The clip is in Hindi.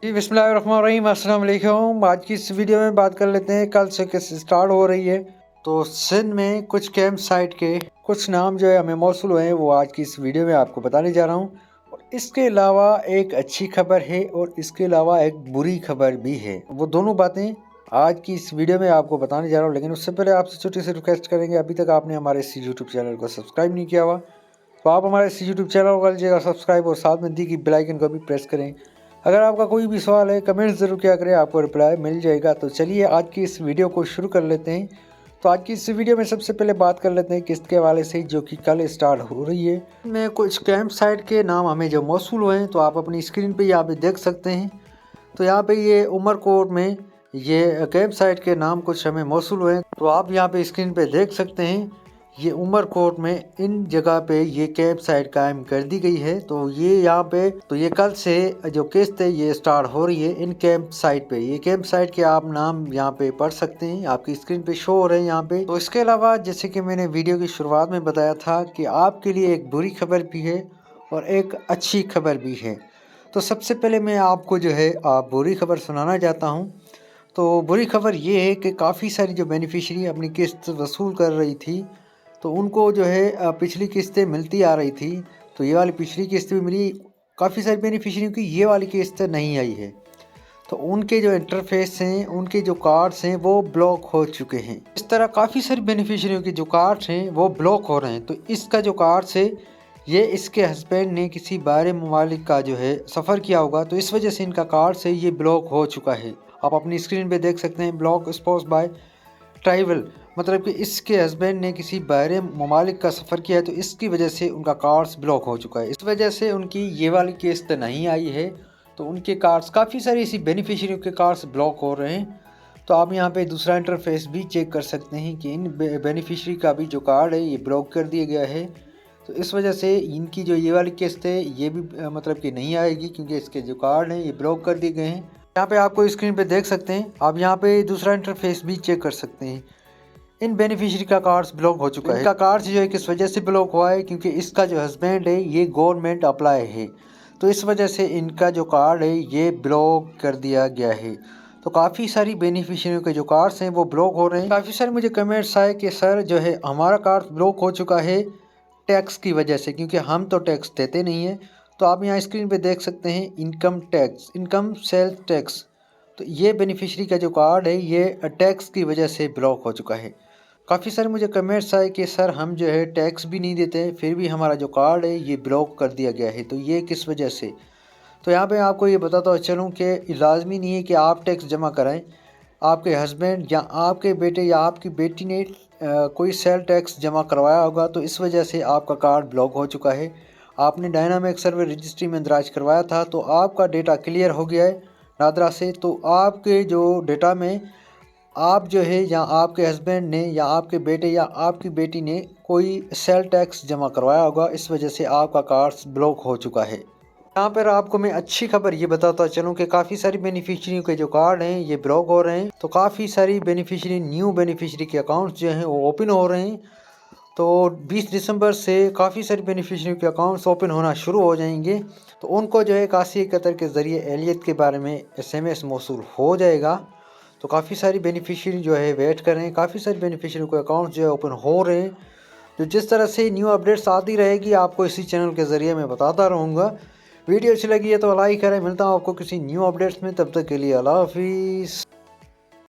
जी बिस्मिल्लाहिर्रहमानिर्रहीम, अस्सलाम वालेकुम। आज की इस वीडियो में बात कर लेते हैं कल से कैसे स्टार्ट हो रही है। तो सिंध में कुछ कैंप साइट के कुछ नाम जो है हमें मौसूल हुए हैं, वो आज की इस वीडियो में आपको बताने जा रहा हूँ। और इसके अलावा एक अच्छी खबर है और इसके अलावा एक बुरी खबर भी है। वो दोनों बातें आज की इस वीडियो में आपको बताने जा रहा हूँ। लेकिन उससे पहले आपसे छोटी सी रिक्वेस्ट करेंगे, अभी तक आपने हमारे इस यूट्यूब चैनल को सब्सक्राइब नहीं किया हुआ तो आप हमारे इस यूट्यूब चैनल को कर लीजिएगा सब्सक्राइब और साथ में दी की बेल आइकन को भी प्रेस करें। अगर आपका कोई भी सवाल है कमेंट ज़रूर किया करें, आपको रिप्लाई मिल जाएगा। तो चलिए आज की इस वीडियो को शुरू कर लेते हैं। तो आज की इस वीडियो में सबसे पहले बात कर लेते हैं किस्त के हवाले से, जो कि कल स्टार्ट हो रही है। में कुछ कैंप साइट के नाम हमें जो मौसूल हुए हैं, तो आप अपनी स्क्रीन पे यहाँ पे देख सकते हैं। तो यहाँ पे ये उमरकोट में ये कैंप साइट के नाम कुछ हमें मौसूल हुए हैं। तो आप यहाँ पे स्क्रीन पे देख सकते हैं, ये उमरकोट में इन जगह पे ये कैंप साइट कायम कर दी गई है। तो ये यहाँ पे तो ये कल से जो किस्त है ये स्टार्ट हो रही है इन कैंप साइट पे। ये कैंप साइट के आप नाम यहाँ पे पढ़ सकते हैं, आपकी स्क्रीन पे शो हो रहे हैं यहाँ पे। तो इसके अलावा जैसे कि मैंने वीडियो की शुरुआत में बताया था कि आपके लिए एक बुरी खबर भी है और एक अच्छी खबर भी है। तो सबसे पहले मैं आपको जो है बुरी खबर सुनाना चाहता हूँ। तो बुरी खबर ये है कि काफ़ी सारी जो बेनिफिशरी अपनी किस्त वसूल कर रही थी, तो उनको जो है पिछली किस्तें मिलती आ रही थी। तो ये वाली पिछली किस्त भी मिली, काफ़ी सारी बेनिफिशरियों की ये वाली किस्त नहीं आई है। तो उनके जो इंटरफेस हैं, उनके जो कार्ड्स हैं वो ब्लॉक हो चुके हैं। इस तरह काफ़ी सारी बेनिफिशरियों के जो कार्ड्स हैं वो ब्लॉक हो रहे हैं। तो इसका जो कार्ड्स है ये इसके हस्बैंड ने किसी बाहरी ममालिक का जो है सफ़र किया होगा, तो इस वजह से इनका कार्ड्स है ये ब्लॉक हो चुका है। आप अपनी स्क्रीन पे देख सकते हैं, ब्लॉक स्पॉस बाय ट्राइवल, मतलब कि इसके हस्बैंड ने किसी बाहरी ममालिक का सफ़र किया है, तो इसकी वजह से उनका कार्ड्स ब्लॉक हो चुका है। इस वजह से उनकी ये वाली किस्त नहीं आई है। तो उनके कार्ड्स, काफ़ी सारी ऐसी बेनिफिशरियों के कार्ड्स ब्लॉक हो रहे हैं। तो आप यहाँ पे दूसरा इंटरफेस भी चेक कर सकते हैं कि इन बेनिफिशरी का भी जो कार्ड है ये ब्लॉक कर दिया गया है। तो इस वजह से इनकी जो ये वाली किस्त है ये भी मतलब कि नहीं आएगी, क्योंकि इसके जो कार्ड हैं ये ब्लॉक कर दिए गए हैं। यहाँ पे आपको स्क्रीन पे देख सकते हैं, आप यहाँ पे दूसरा इंटरफेस भी चेक कर सकते हैं। इन बेनिफिशरी का कार्ड्स ब्लॉक हो चुका है। इनका कार्ड्स जो है किस वजह से ब्लॉक हुआ है, क्योंकि इसका जो हस्बैंड है ये गवर्नमेंट अप्लाई है, तो इस वजह से इनका जो कार्ड है ये ब्लॉक कर दिया गया है। तो काफ़ी सारी बेनिफिशरियों के जो कार्ड्स हैं वो ब्लॉक हो रहे हैं। काफ़ी सारे मुझे कमेंट्स आए कि सर जो है हमारा कार्ड ब्लॉक हो चुका है टैक्स की वजह से, क्योंकि हम तो टैक्स देते नहीं हैं। तो आप यहाँ स्क्रीन पे देख सकते हैं income tax, income sales tax. तो ये बेनिफिशरी का जो कार्ड है ये टैक्स की वजह से ब्लॉक हो चुका है। काफ़ी सारे मुझे कमेंट्स आए कि सर हम जो है टैक्स भी नहीं देते फिर भी हमारा जो कार्ड है ये ब्लॉक कर दिया गया है, तो ये किस वजह से। तो यहाँ पे आपको ये बताता चलूँ कि लाजमी नहीं है कि आप टैक्स जमा कराएं। आपके हस्बैंड या आपके बेटे या आपकी बेटी ने कोई सेल टैक्स जमा करवाया होगा, तो इस वजह से आपका कार्ड ब्लॉक हो चुका है। आपने डायनामिक सर्वे रजिस्ट्री में इंदराज करवाया था, तो आपका डेटा क्लियर हो गया है नादरा से। तो आपके जो डेटा में आप जो है या आपके हस्बैंड ने या आपके बेटे या आपकी बेटी ने कोई सेल टैक्स जमा करवाया होगा, इस वजह से आपका कार्ड ब्लॉक हो चुका है। यहाँ पर आपको मैं अच्छी खबर ये बताता चलूँ कि काफ़ी सारी बेनिफिशरियों के जो कार्ड हैं ये ब्लॉक हो रहे हैं। तो काफ़ी सारी बेनिफिशरी, न्यू बेनिफिशरी के अकाउंट्स जो हैं वो ओपन हो रहे हैं। तो 20 दिसंबर से काफ़ी सारी बेनिफिशरी के अकाउंट्स ओपन होना शुरू हो जाएंगे। तो उनको जो है कासी कतर के ज़रिए एहलियत के बारे में SMS मौसूल हो जाएगा। तो काफ़ी सारी बेनिफिशरी जो है वेट कर रहे हैं, काफ़ी सारी बेनिफिशरी के अकाउंट्स जो है ओपन हो रहे हैं। तो जिस तरह से न्यू अपडेट्स आती रहेगी आपको इसी चैनल के ज़रिए मैं बताता रहूँगा। वीडियो अच्छी लगी है तो लाइक करें। मिलता हूँ आपको किसी न्यू अपडेट्स में, तब तक के लिए अल्लाह हाफिज़।